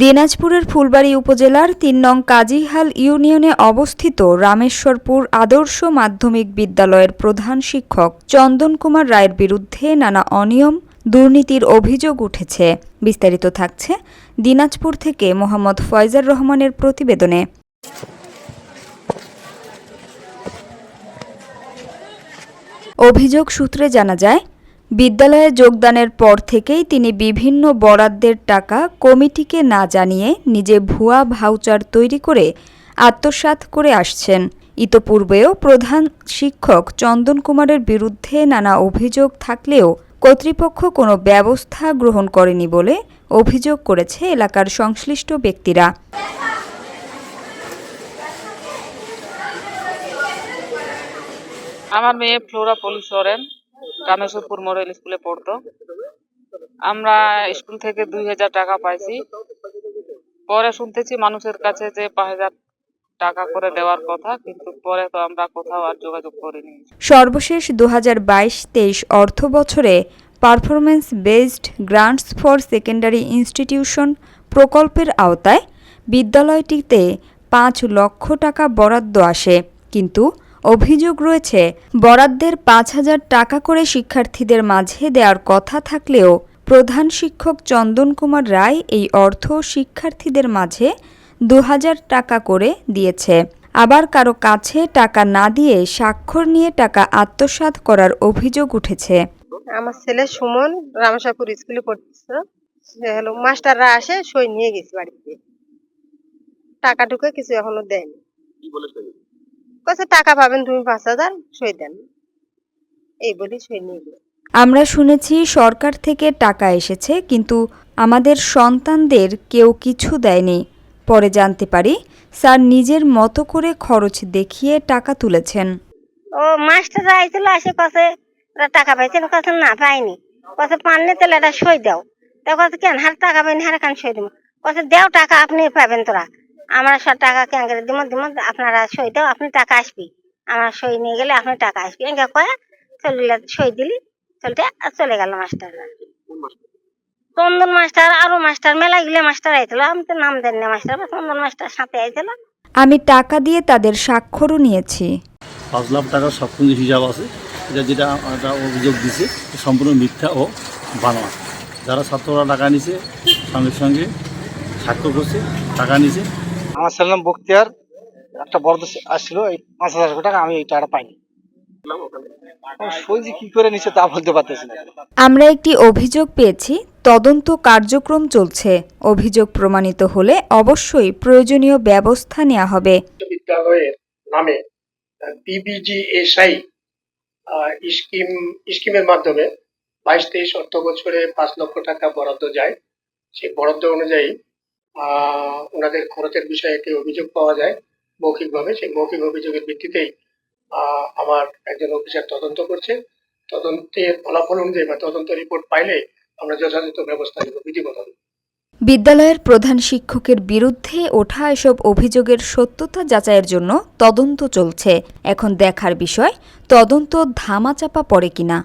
দিনাজপুরের ফুলবাড়ী উপজেলার ৩ নং কাজীহাল ইউনিয়নে অবস্থিত রামেশ্বরপুর আদর্শ মাধ্যমিক বিদ্যালয়ের প্রধান শিক্ষক চন্দন কুমার রায়ের বিরুদ্ধে নানা অনিয়ম, দুর্নীতির অভিযোগ উঠেছে। বিস্তারিত থাকছে দিনাজপুর থেকে মোহাম্মদ ফয়জার রহমানের প্রতিবেদনে। অভিযোগ সূত্রে জানা যায়, বিদ্যালয়ে যোগদানের পর থেকেই তিনি বিভিন্ন বরাদ্দের টাকা কমিটিকে না জানিয়ে নিজে ভুয়া ভাউচার তৈরি করে আত্মসাৎ করে আসছেন। ইতোপূর্বেও প্রধান শিক্ষক চন্দন কুমারের বিরুদ্ধে নানা অভিযোগ থাকলেও কর্তৃপক্ষ কোনো ব্যবস্থা গ্রহণ করেনি বলে অভিযোগ করেছে এলাকার সংশ্লিষ্ট ব্যক্তিরা। আমার মেয়ে ফ্লোরা পলি সরেন রামেশ্বরপুর মডেল স্কুলে পড়তো। আমরা স্কুল থেকে ২,০০০ টাকা পাইছি। পরে শুনতেছি মানুষের কাছে যে ৫,০০০ টাকা করে দেওয়ার কথা, কিন্তু পরে তো আমরা কোথাও আর যোগাযোগ করিনি। সর্বশেষ ২০২২-২৩ অর্থ বছরে performance based grants for secondary institution প্রকল্পের আওতায় বিদ্যালয়টিতে ৫ লক্ষ টাকা বরাদ্দ আসে, কিন্তু অভিযোগ রয়েছে বরাদ্দের ৫,০০০ টাকা করে শিক্ষার্থীদের মাঝে দেওয়ার কথা থাকলেও প্রধান শিক্ষক চন্দন কুমার রায় এই অর্থ শিক্ষার্থীদের মাঝে ২,০০০ টাকা করে দিয়েছে। আবার কারো কাছে টাকা না দিয়ে স্বাক্ষর নিয়ে টাকা আত্মসাৎ করার অভিযোগ উঠেছে। আমার ছেলে সুমন রামেশ্বরপুর স্কুলে পড়তেছে। মাস্টাররা আসে সই নিয়ে গেছে বাড়িতে, টাকা ঢুকে কিছু এখনো দেয়নি। কত টাকা পাবেন তুমি ৫,০০০, সই দেন, এই বলি সই নিয়ে গেল। আমরা শুনেছি সরকার থেকে টাকা এসেছে, কিন্তু আমাদের সন্তানদের কেউ কিছু দেয়নি। পরে জানতে পারি স্যার নিজের মতো করে খরচ দেখিয়ে টাকা তুলেছেন। ও মাস্টাররা আইছিল, আসে কাছে টাকা পাইছেন, কাছে না পাইনি, কাছে পাননি তাহলে এটা সই দাও। তা কাছে কেন হার টাকা পাইনি, হার কেন সই দিব, কাছে দেও টাকা আপনি পাবেন, তোরা আমরা সব টাকা কেন করে দিব, আপনারা সই দাও, আপনি টাকা আসবি, আমরা সই নিয়ে গেলে আপনি টাকা আসবি, এঙ্গা কয়া চলে সই দিলি চলতে চলে গেল মাস্টাররা। চন্দন মাস্টার আরো মাস্টার মেলা গিলে মাস্টার আইছিল, আমি তো নাম দেন না মাস্টার, চন্দন মাস্টার সাথে আইছিল। আমি টাকা দিয়ে তাদের স্বাক্ষরও নিয়েছি। ৫ লাখ টাকার সবকিছু হিসাব আছে। যেটা অভিযোগ দিছে সম্পূর্ণ মিথ্যা ও বানোয়া। যারা ছাত্ররা টাকা নিছে সঙ্গে সঙ্গে স্বাক্ষর করছে, টাকা নিছে। আমার ছেলের নাম বখতিয়ার, একটা বরাদ্দ আসছিল এই ৫,০০০ টাকা, আমি এই টাকাটা পাইনি। সই কি করে নিচ্ছে তা বলতে পারতেছি না। আমরা একটি অভিযোগ পেয়েছি, তদন্ত কার্যক্রম চলছে। অভিযোগ প্রমাণিত হলে অবশ্যই প্রয়োজনীয় ব্যবস্থা নেওয়া হবে। বিদ্যালয়ের নামে পিবিজিএসআই স্কিমের মাধ্যমে ২২-২৩ অর্থ বছরে ৫ লক্ষ টাকা বরাদ্দ যায়। সেই বরাদ্দ অনুযায়ী ওনাদের খরচের বিষয়ে একটি অভিযোগ পাওয়া যায় মৌখিকভাবে। সেই মৌখিক অভিযোগের ভিত্তিতেই আমার একজন অফিসার তদন্ত করছে। তদন্তের ফলাফল অনুযায়ী বা তদন্ত রিপোর্ট পাইলে আমরা যথাযথ ব্যবস্থা নেব বিধিবদ্ধ। বিদ্যালয়ের প্রধান শিক্ষকের বিরুদ্ধে ওঠা এসব অভিযোগের সত্যতা যাচাইয়ের জন্য তদন্ত চলছে। এখন দেখার বিষয় তদন্ত ধামাচাপা পড়ে কিনা।